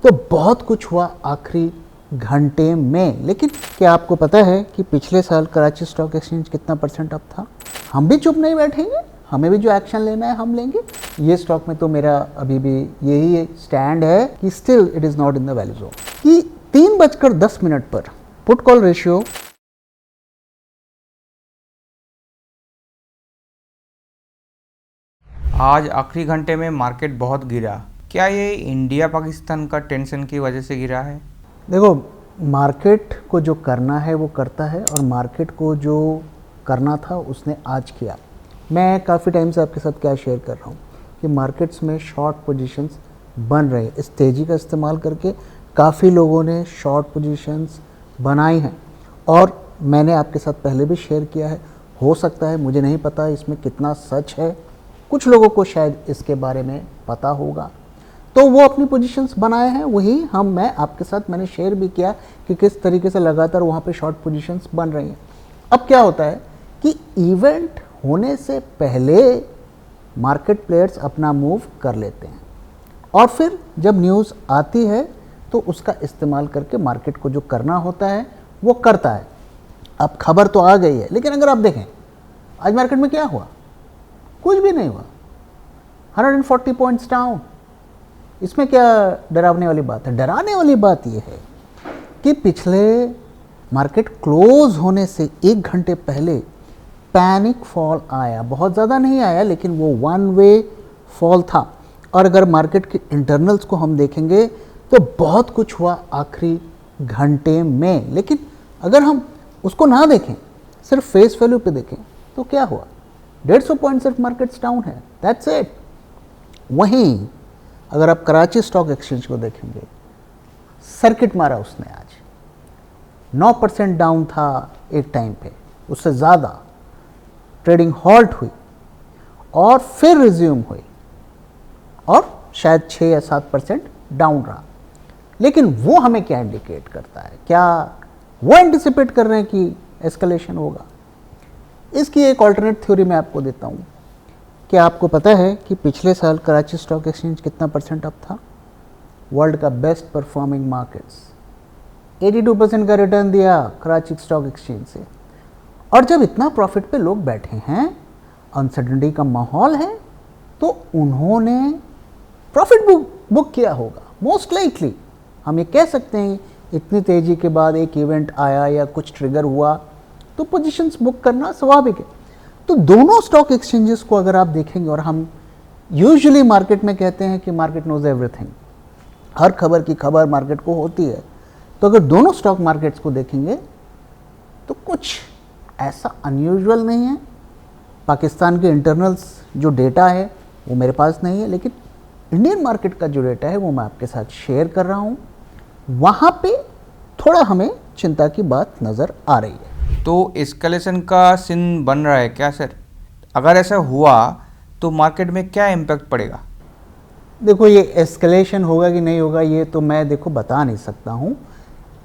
तो बहुत कुछ हुआ आखिरी घंटे में। लेकिन क्या आपको पता है कि पिछले साल कराची स्टॉक एक्सचेंज कितना % अप था? हम भी चुप नहीं बैठेंगे, हमें भी जो एक्शन लेना है हम लेंगे। ये स्टॉक में तो मेरा अभी भी यही स्टैंड है कि still it is not in the value zone. कि 3:10 पर पुट कॉल रेशियो आज आखिरी घंटे में मार्केट बहुत गिरा। क्या ये इंडिया पाकिस्तान का टेंशन की वजह से गिरा है? देखो, मार्केट को जो करना है वो करता है, और मार्केट को जो करना था उसने आज किया। मैं काफ़ी टाइम से आपके साथ क्या शेयर कर रहा हूँ कि मार्केट्स में शॉर्ट पोजीशंस बन रहे हैं। इस तेज़ी का इस्तेमाल करके काफ़ी लोगों ने शॉर्ट पोजीशंस बनाई हैं, और मैंने आपके साथ पहले भी शेयर किया है। हो सकता है, मुझे नहीं पता इसमें कितना सच है, कुछ लोगों को शायद इसके बारे में पता होगा, तो वो अपनी पोजीशंस बनाए हैं। वही मैं आपके साथ मैंने शेयर भी किया कि किस तरीके से लगातार वहाँ पे शॉर्ट पोजीशंस बन रही हैं। अब क्या होता है कि इवेंट होने से पहले मार्केट प्लेयर्स अपना मूव कर लेते हैं, और फिर जब न्यूज़ आती है तो उसका इस्तेमाल करके मार्केट को जो करना होता है वो करता है। अब खबर तो आ गई है, लेकिन अगर आप देखें आज मार्केट में क्या हुआ, कुछ भी नहीं हुआ। 140 पॉइंट्स डाउन। इसमें क्या डरावने वाली बात है? डराने वाली बात यह है कि पिछले मार्केट क्लोज होने से 1 घंटे पहले पैनिक फॉल आया। बहुत ज़्यादा नहीं आया, लेकिन वो वन वे फॉल था। और अगर मार्केट के इंटरनल्स को हम देखेंगे तो बहुत कुछ हुआ आखिरी घंटे में। लेकिन अगर हम उसको ना देखें, सिर्फ फेस वैल्यू पे देखें, तो क्या हुआ? 150 पॉइंट सिर्फ मार्केट्स डाउन है, दैट्स इट। वहीं अगर आप कराची स्टॉक एक्सचेंज को देखेंगे, सर्किट मारा उसने आज। 9% डाउन था एक टाइम पे, उससे ज़्यादा ट्रेडिंग हॉल्ट हुई और फिर रिज्यूम हुई, और शायद 6 या 7% डाउन रहा। लेकिन वो हमें क्या इंडिकेट करता है? क्या वो एंटिसिपेट कर रहे हैं कि एस्केलेशन होगा? इसकी एक ऑल्टरनेट थ्योरी मैं आपको देता हूँ। क्या आपको पता है कि पिछले साल कराची स्टॉक एक्सचेंज कितना % अप था? वर्ल्ड का बेस्ट परफॉर्मिंग मार्केट्स 82% का रिटर्न दिया कराची स्टॉक एक्सचेंज से। और जब इतना प्रॉफिट पे लोग बैठे हैं, अनसर्टेनिटी का माहौल है, तो उन्होंने प्रॉफिट बुक किया होगा मोस्ट लाइकली। हम ये कह सकते हैं इतनी तेज़ी के बाद एक इवेंट आया या कुछ ट्रिगर हुआ तो पोजीशंस बुक करना स्वाभाविक है। तो दोनों स्टॉक एक्सचेंजेस को अगर आप देखेंगे, और हम यूजुअली मार्केट में कहते हैं कि मार्केट नोज एवरीथिंग, हर खबर की खबर मार्केट को होती है, तो अगर दोनों स्टॉक मार्केट्स को देखेंगे तो कुछ ऐसा अनयूजुअल नहीं है। पाकिस्तान के इंटरनल्स जो डेटा है वो मेरे पास नहीं है, लेकिन इंडियन मार्केट का जो डेटा है वो मैं आपके साथ शेयर कर रहा हूँ। वहाँ पे थोड़ा हमें चिंता की बात नज़र आ रही है। तो एस्केलेशन का सीन बन रहा है क्या सर? अगर ऐसा हुआ तो मार्केट में क्या इम्पैक्ट पड़ेगा? देखो, ये एस्केलेशन होगा कि नहीं होगा ये तो मैं बता नहीं सकता हूँ,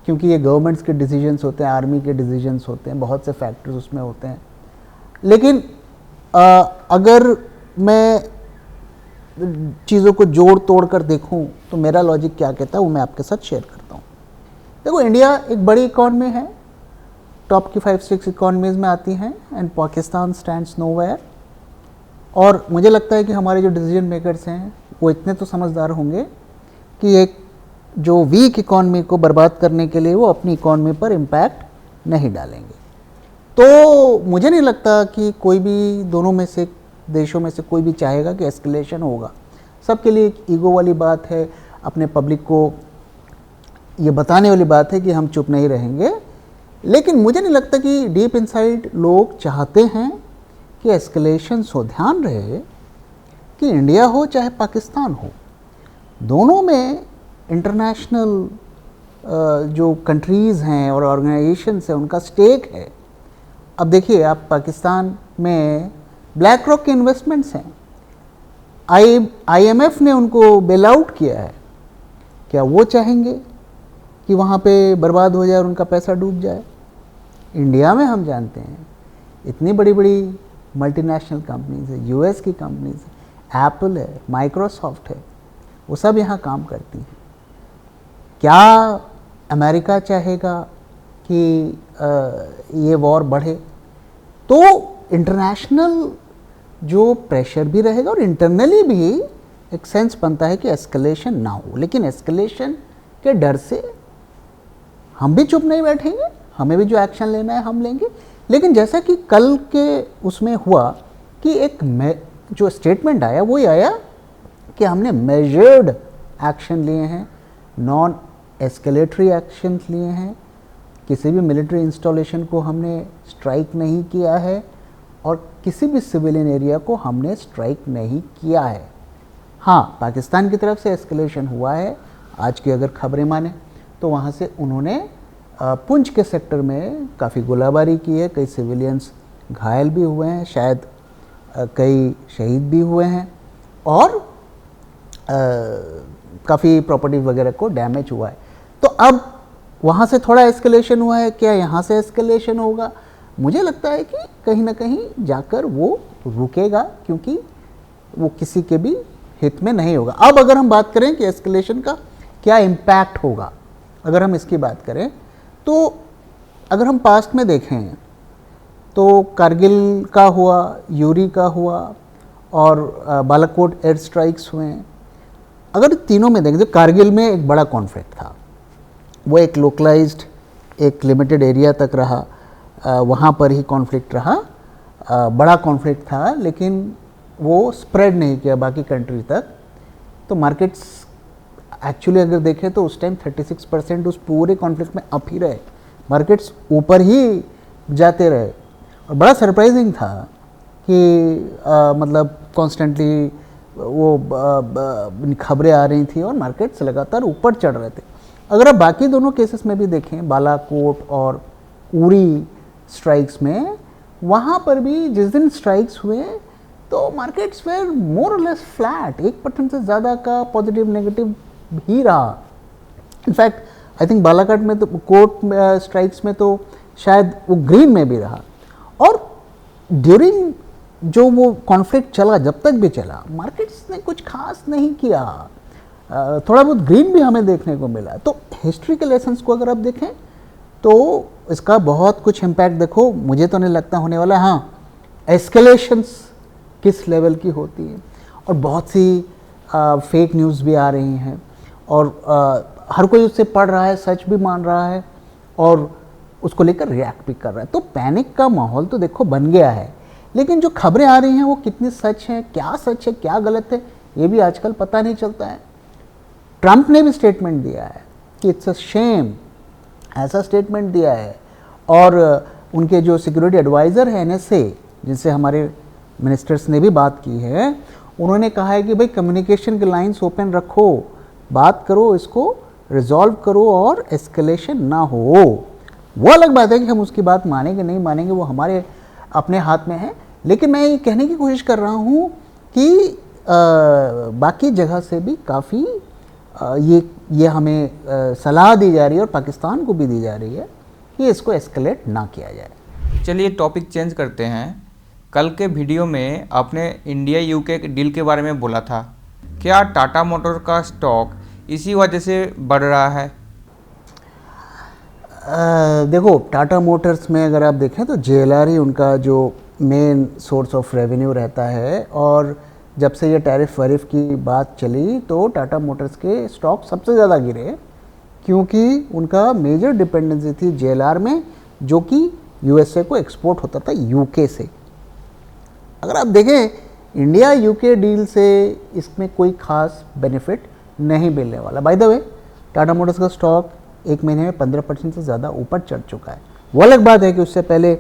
क्योंकि ये गवर्नमेंट्स के डिसीजंस होते हैं, आर्मी के डिसीजंस होते हैं, बहुत से फैक्टर्स उसमें होते हैं। लेकिन अगर मैं चीज़ों को जोड़ तोड़ कर देखूं तो मेरा लॉजिक क्या कहता है वो मैं आपके साथ शेयर करता हूं। देखो, इंडिया एक बड़ी इकॉनमी है, टॉप की 5-6 इकॉनमीज़ में आती हैं, एंड पाकिस्तान स्टैंड्स नोवेयर। और मुझे लगता है कि हमारे जो डिसीजन मेकर्स हैं वो इतने तो समझदार होंगे कि एक जो वीक इकॉनमी को बर्बाद करने के लिए वो अपनी इकॉनमी पर इम्पैक्ट नहीं डालेंगे। तो मुझे नहीं लगता कि कोई भी दोनों में से देशों में से कोई भी चाहेगा कि एस्केलेशन होगा। सबके लिए एक ईगो वाली बात है, अपने पब्लिक को ये बताने वाली बात है कि हम चुप नहीं रहेंगे। लेकिन मुझे नहीं लगता कि डीप इनसाइड लोग चाहते हैं कि एस्केलेशन हो। ध्यान रहे कि इंडिया हो चाहे पाकिस्तान हो, दोनों में इंटरनेशनल जो कंट्रीज़ हैं और ऑर्गेनाइजेशंस हैं उनका स्टेक है। अब देखिए, आप पाकिस्तान में ब्लैक रॉक के इन्वेस्टमेंट्स हैं, IMF ने उनको बेल आउट किया है। क्या वो चाहेंगे कि वहाँ पे बर्बाद हो जाए और उनका पैसा डूब जाए? इंडिया में हम जानते हैं इतनी बड़ी बड़ी मल्टीनेशनल कंपनीज है, US की कंपनीज है, एप्पल है, माइक्रोसॉफ्ट है, वो सब यहाँ काम करती हैं। क्या अमेरिका चाहेगा कि ये वॉर बढ़े? तो इंटरनेशनल जो प्रेशर भी रहेगा और इंटरनली भी एक सेंस बनता है कि एस्केलेशन ना हो, लेकिन एस्केलेशन के डर से हम भी चुप नहीं बैठेंगे, हमें भी जो एक्शन लेना है हम लेंगे। लेकिन जैसा कि कल के उसमें हुआ कि एक जो स्टेटमेंट आया वो ही आया कि हमने मेजर्ड एक्शन लिए हैं, नॉन एस्केलेटरी एक्शन लिए हैं, किसी भी मिलिट्री इंस्टॉलेशन को हमने स्ट्राइक नहीं किया है और किसी भी सिविलियन एरिया को हमने स्ट्राइक नहीं किया है। हाँ, पाकिस्तान की तरफ से एस्केलेशन हुआ है, आज की अगर खबरें माने तो वहाँ से उन्होंने पुंछ के सेक्टर में काफ़ी गोलाबारी की है, कई सिविलियंस घायल भी हुए हैं, शायद कई शहीद भी हुए हैं और काफ़ी प्रॉपर्टी वगैरह को डैमेज हुआ है। तो अब वहाँ से थोड़ा एस्केलेशन हुआ है, क्या यहाँ से एस्केलेशन होगा? मुझे लगता है कि कहीं ना कहीं जाकर वो रुकेगा, क्योंकि वो किसी के भी हित में नहीं होगा। अब अगर हम बात करें कि एस्केलेशन का क्या इम्पैक्ट होगा, अगर हम इसकी बात करें तो अगर हम पास्ट में देखें तो कारगिल का हुआ, यूरी का हुआ और बालाकोट एयर स्ट्राइक्स हुए हैं। अगर तीनों में देखें तो कारगिल में एक बड़ा कॉन्फ्लिक्ट था, वो एक लोकलाइज्ड एक लिमिटेड एरिया तक रहा, वहाँ पर ही कॉन्फ्लिक्ट रहा, बड़ा कॉन्फ्लिक्ट था, लेकिन वो स्प्रेड नहीं किया बाकी कंट्री तक। तो मार्केट्स एक्चुअली अगर देखें तो उस टाइम 36% उस पूरे कॉन्फ्लिक्ट में अप ही रहे, मार्केट्स ऊपर ही जाते रहे। और बड़ा सरप्राइजिंग था कि मतलब कॉन्स्टेंटली वो खबरें आ रही थी और मार्केट्स लगातार ऊपर चढ़ रहे थे। अगर आप बाकी दोनों केसेस में भी देखें, बालाकोट और उरी स्ट्राइक्स में, वहाँ पर भी जिस दिन स्ट्राइक्स हुए तो मार्केट्स वेर मोर और लेस फ्लैट, 1% से ज़्यादा का पॉजिटिव नेगेटिव ही रहा। इनफैक्ट आई थिंक बालाकोट में तो कोट स्ट्राइक्स में तो शायद वो ग्रीन में भी रहा। और ड्यूरिंग जो वो कॉन्फ्लिक्ट चला, जब तक भी चला, मार्केट्स ने कुछ खास नहीं किया, थोड़ा बहुत ग्रीन भी हमें देखने को मिला। तो हिस्ट्री के लेसन्स को अगर आप देखें तो इसका बहुत कुछ इम्पैक्ट देखो मुझे तो नहीं लगता होने वाला। हाँ, एस्केलेशंस किस लेवल की होती है, और बहुत सी फेक न्यूज़ भी आ रही हैं और हर कोई उससे पढ़ रहा है, सच भी मान रहा है और उसको लेकर रिएक्ट भी कर रहा है। तो पैनिक का माहौल तो देखो बन गया है, लेकिन जो खबरें आ रही हैं वो कितनी सच हैं, क्या गलत है, ये भी आजकल पता नहीं चलता है। ट्रंप ने भी स्टेटमेंट दिया है कि इट्स अ शेम, ऐसा स्टेटमेंट दिया है। और उनके जो सिक्योरिटी एडवाइज़र हैं NSA, जिनसे हमारे मिनिस्टर्स ने भी बात की है, उन्होंने कहा है कि भाई कम्युनिकेशन के लाइन्स ओपन रखो, बात करो, इसको रिजॉल्व करो और एस्केलेशन ना हो। वो अलग बात है कि हम उसकी बात मानेंगे नहीं मानेंगे, वो हमारे अपने हाथ में है। लेकिन मैं ये कहने की कोशिश कर रहा हूँ कि बाकी जगह से भी काफ़ी ये हमें सलाह दी जा रही है और पाकिस्तान को भी दी जा रही है कि इसको एस्केलेट ना किया जाए। चलिए टॉपिक चेंज करते हैं। कल के वीडियो में आपने इंडिया यूके डील के बारे में बोला था, क्या टाटा मोटर का स्टॉक इसी वजह से बढ़ रहा है? देखो, टाटा मोटर्स में अगर आप देखें तो JLR ही उनका जो मेन सोर्स ऑफ रेवेन्यू रहता है, और जब से ये टैरिफ वैरिफ की बात चली तो टाटा मोटर्स के स्टॉक सबसे ज़्यादा गिरे, क्योंकि उनका मेजर डिपेंडेंसी थी JLR में, जो कि USA को एक्सपोर्ट होता था UK से। अगर आप देखें इंडिया UK डील से इसमें कोई खास बेनिफिट नहीं मिलने वाला। By the way, Tata Motors का स्टॉक एक महीने में 15% से ज़्यादा ऊपर चढ़ चुका है। वो अलग बात है कि उससे पहले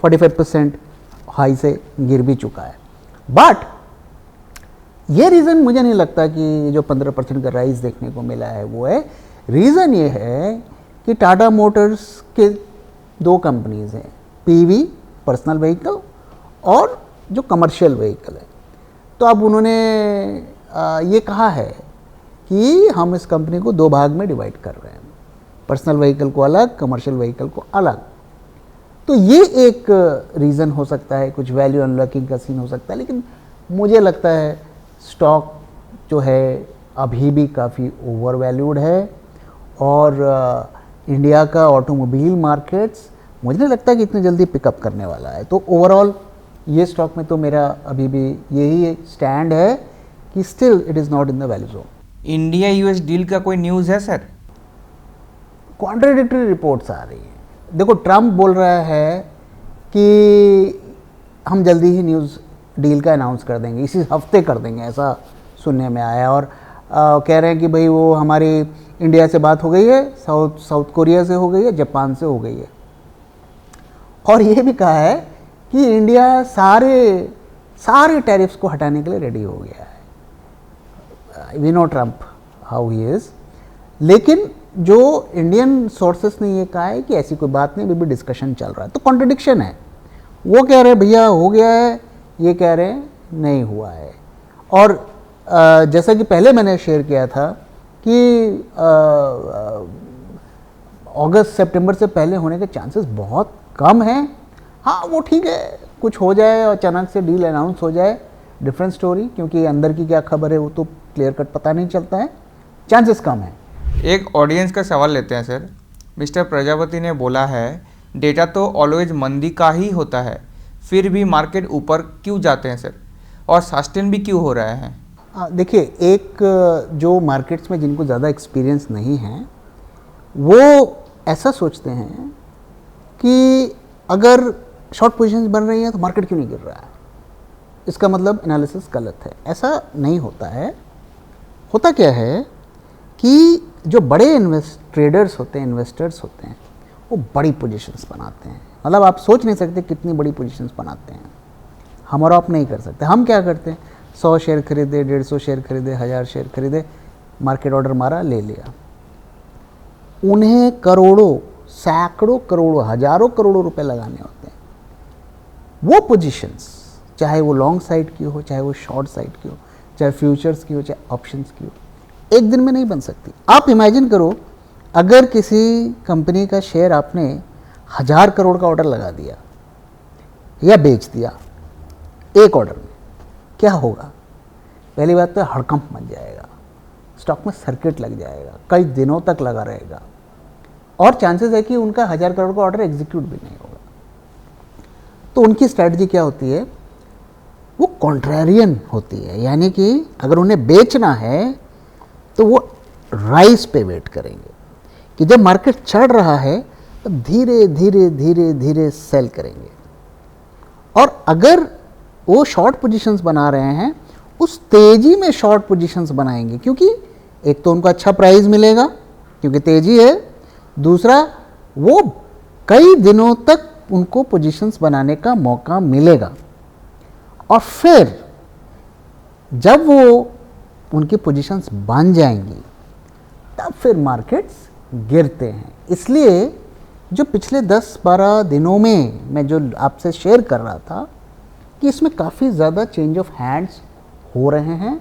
45% हाई से गिर भी चुका है। बट ये रीज़न मुझे नहीं लगता कि जो 15% का राइज देखने को मिला है वो है। रीज़न ये है कि टाटा मोटर्स के दो कंपनीज़ हैं, PV पर्सनल व्हीकल और जो कमर्शियल व्हीकल है। तो अब उन्होंने ये कहा है कि हम इस कंपनी को दो भाग में डिवाइड कर रहे हैं, पर्सनल व्हीकल को अलग, कमर्शियल व्हीकल को अलग। तो ये एक रीज़न हो सकता है, कुछ वैल्यू अनलॉकिंग का सीन हो सकता है। लेकिन मुझे लगता है स्टॉक जो है अभी भी काफ़ी ओवर वैल्यूड है और इंडिया का ऑटोमोबाइल मार्केट्स मुझे नहीं लगता कि इतनी जल्दी पिकअप करने वाला है। तो ओवरऑल ये स्टॉक में तो मेरा अभी भी यही स्टैंड है कि still it is not in the value zone. India US deal का कोई न्यूज़ है सर? कॉन्ट्राडिक्टरी रिपोर्ट्स आ रही हैं। देखो, ट्रम्प बोल रहा है कि हम जल्दी ही न्यूज़ डील का अनाउंस कर देंगे, इसी हफ्ते कर देंगे, ऐसा सुनने में आया। और कह रहे हैं कि भाई वो हमारी इंडिया से बात हो गई है, साउथ कोरिया से हो गई है, जापान से हो गई है। और ये भी कहा है कि इंडिया सारे टैरिफ्स को हटाने के लिए रेडी हो गया है। We know Trump how he is. लेकिन जो इंडियन सोर्सेस ने ये कहा है कि ऐसी कोई बात नहीं, अभी भी डिस्कशन चल रहा है। तो कॉन्ट्रडिक्शन है, वो कह रहे हैं भैया हो गया है, ये कह रहे हैं नहीं हुआ है। और जैसा कि पहले मैंने शेयर किया था कि अगस्त सितंबर से पहले होने के चांसेस बहुत कम हैं। हाँ, वो ठीक है, कुछ हो जाए और अचानक से डील अनाउंस हो जाए, डिफरेंट स्टोरी, क्योंकि अंदर की क्या खबर है वो तो क्लियर कट पता नहीं चलता है, चांसेस कम है। एक ऑडियंस का सवाल लेते हैं सर। मिस्टर प्रजापति ने बोला है डेटा तो ऑलवेज मंदी का ही होता है, फिर भी मार्केट ऊपर क्यों जाते हैं सर, और सस्टेन भी क्यों हो रहे हैं? देखिए, एक जो मार्केट्स में जिनको ज़्यादा एक्सपीरियंस नहीं है वो ऐसा सोचते हैं कि अगर शॉर्ट पोजीशंस बन रही हैं तो मार्केट क्यों नहीं गिर रहा है, इसका मतलब एनालिसिस गलत है। ऐसा नहीं होता है। होता क्या है कि जो बड़े ट्रेडर्स होते हैं, इन्वेस्टर्स होते हैं, वो बड़ी पोजीशंस बनाते हैं। मतलब आप सोच नहीं सकते कितनी बड़ी पोजीशंस बनाते हैं। हम और आप नहीं कर सकते। हम क्या करते हैं, 100 शेयर खरीदे, 150 शेयर खरीदे, 1000 शेयर खरीदे, मार्केट ऑर्डर मारा, ले लिया। उन्हें करोड़ों, सैकड़ों करोड़ों, हजारों करोड़ों रुपए लगाने होते हैं। वो पोजीशंस, चाहे वो लॉन्ग साइड की हो, चाहे वो शॉर्ट साइड की हो, चाहे फ्यूचर्स की हो, चाहे ऑप्शंस की हो, एक दिन में नहीं बन सकती। आप इमेजिन करो, अगर किसी कंपनी का शेयर आपने 1000 करोड़ का ऑर्डर लगा दिया या बेच दिया एक ऑर्डर में, क्या होगा? पहली बात तो हड़कंप मच जाएगा, स्टॉक में सर्किट लग जाएगा, कई दिनों तक लगा रहेगा, और चांसेस है कि उनका 1000 करोड़ का ऑर्डर एग्जीक्यूट भी नहीं होगा। तो उनकी स्ट्रैटेजी क्या होती है? वो कॉन्ट्रेरियन होती है, यानी कि अगर उन्हें बेचना है तो वो राइस पे वेट करेंगे कि जब मार्केट चढ़ रहा है तब धीरे धीरे धीरे धीरे सेल करेंगे। और अगर वो शॉर्ट पोजीशंस बना रहे हैं, उस तेजी में शॉर्ट पोजीशंस बनाएंगे, क्योंकि एक तो उनको अच्छा प्राइस मिलेगा क्योंकि तेजी है, दूसरा वो कई दिनों तक उनको पोजीशंस बनाने का मौका मिलेगा। और फिर जब वो उनकी पोजीशंस बन जाएंगी तब फिर मार्केट्स गिरते हैं। इसलिए जो पिछले 10-12 दिनों में मैं जो आपसे शेयर कर रहा था कि इसमें काफ़ी ज़्यादा चेंज ऑफ हैंड्स हो रहे हैं,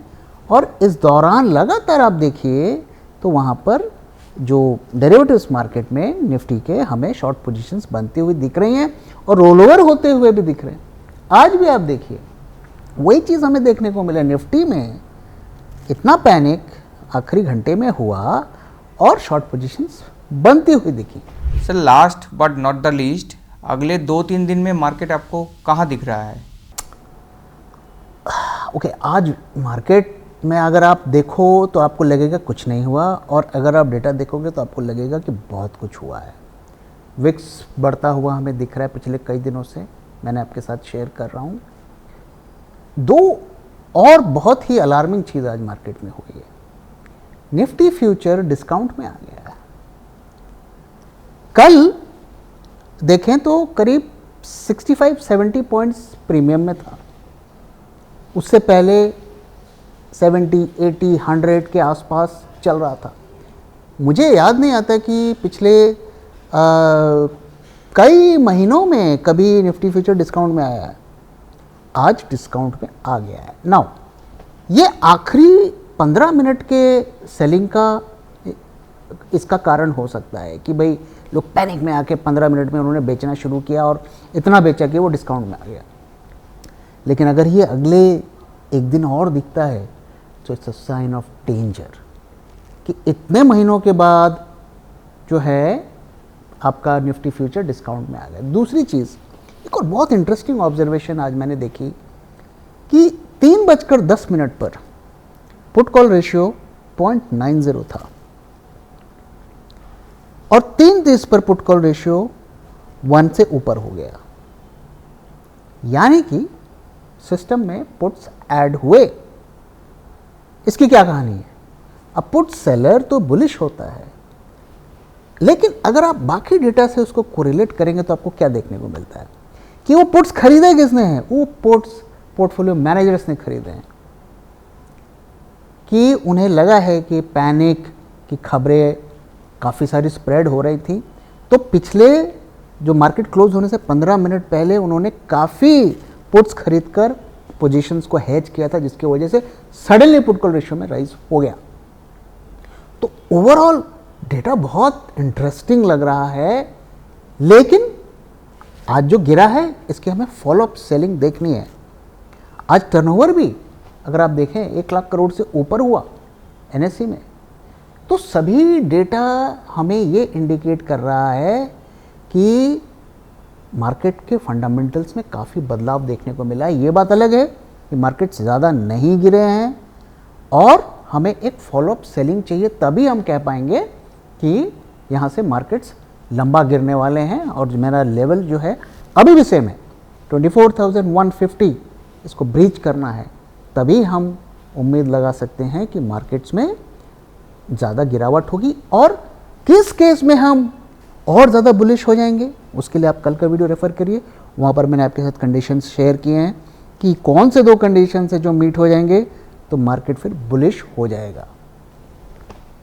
और इस दौरान लगातार आप देखिए तो वहाँ पर जो डेरिवेटिव्स मार्केट में निफ्टी के हमें शॉर्ट पोजीशंस बनती हुई दिख रही हैं और रोल ओवर होते हुए भी दिख रहे हैं। आज भी आप देखिए वही चीज़ हमें देखने को मिला। निफ्टी में इतना पैनिक आखिरी घंटे में हुआ और शॉर्ट पोजीशंस बनती हुई दिखी। Sir, last but not the least, अगले 2-3 दिन में मार्केट आपको कहाँ दिख रहा है? ओके, आज मार्केट में अगर आप देखो तो आपको लगेगा कुछ नहीं हुआ, और अगर आप डेटा देखोगे तो आपको लगेगा कि बहुत कुछ हुआ है। विक्स बढ़ता हुआ हमें दिख रहा है पिछले कई दिनों से, मैंने आपके साथ शेयर कर रहा हूँ। दो और बहुत ही अलार्मिंग चीज़ आज मार्केट में हुई है, निफ्टी फ्यूचर डिस्काउंट में आ गया है। कल देखें तो करीब 65-70 पॉइंट्स प्रीमियम में था, उससे पहले 70, 80, 100 के आसपास चल रहा था। मुझे याद नहीं आता कि पिछले कई महीनों में कभी निफ्टी फ्यूचर डिस्काउंट में आया है। आज डिस्काउंट में आ गया है। नाउ ये आखिरी 15 मिनट के सेलिंग का इसका कारण हो सकता है कि भाई लोग पैनिक में आके 15 मिनट में उन्होंने बेचना शुरू किया और इतना बेचा कि वो डिस्काउंट में आ गया। लेकिन अगर ये अगले एक दिन और दिखता है तो it's a sign of danger कि इतने महीनों के बाद जो है आपका निफ्टी फ्यूचर डिस्काउंट में आ गया। दूसरी चीज़, एक और बहुत इंटरेस्टिंग ऑब्जर्वेशन आज मैंने देखी कि 3:10 पर पुट कॉल रेशियो 0.90 था और 3:30 पर पुट कॉल रेशियो 1 से ऊपर हो गया, यानी कि सिस्टम में पुट्स ऐड हुए। इसकी क्या कहानी है? अब पुट सेलर तो बुलिश होता है, लेकिन अगर आप बाकी डेटा से उसको कोरिलेट करेंगे तो आपको क्या देखने को मिलता है कि वो पुट्स खरीदे किसने हैं? वो पुट्स पोर्टफोलियो मैनेजर्स ने खरीदे हैं, कि उन्हें लगा है कि पैनिक की खबरें काफ़ी सारी स्प्रेड हो रही थी, तो पिछले जो मार्केट क्लोज होने से 15 मिनट पहले उन्होंने काफ़ी पुट्स खरीदकर पोजीशंस को हेज किया था, जिसकी वजह से सडनली पुट कॉल रेशियो में राइज हो गया। तो ओवरऑल डेटा बहुत इंटरेस्टिंग लग रहा है, लेकिन आज जो गिरा है इसकी हमें फॉलोअप सेलिंग देखनी है। आज टर्नओवर भी अगर आप देखें 1 लाख करोड़ से ऊपर हुआ एनएसई में, तो सभी डेटा हमें ये इंडिकेट कर रहा है कि मार्केट के फंडामेंटल्स में काफ़ी बदलाव देखने को मिला है। ये बात अलग है कि मार्केट्स ज़्यादा नहीं गिरे हैं और हमें एक फॉलोअप सेलिंग चाहिए, तभी हम कह पाएंगे कि यहाँ से मार्केट्स लंबा गिरने वाले हैं। और मेरा लेवल जो है अभी भी सेम है, 24,150, इसको ब्रीच करना है, तभी हम उम्मीद लगा सकते हैं कि मार्केट्स में ज़्यादा गिरावट होगी। और किस केस में हम और ज़्यादा बुलिश हो जाएंगे, उसके लिए आप कल का वीडियो रेफ़र करिए, वहाँ पर मैंने आपके साथ कंडीशंस शेयर किए हैं कि कौन से 2 कंडीशंस है जो मीट हो जाएंगे तो मार्केट फिर बुलिश हो जाएगा।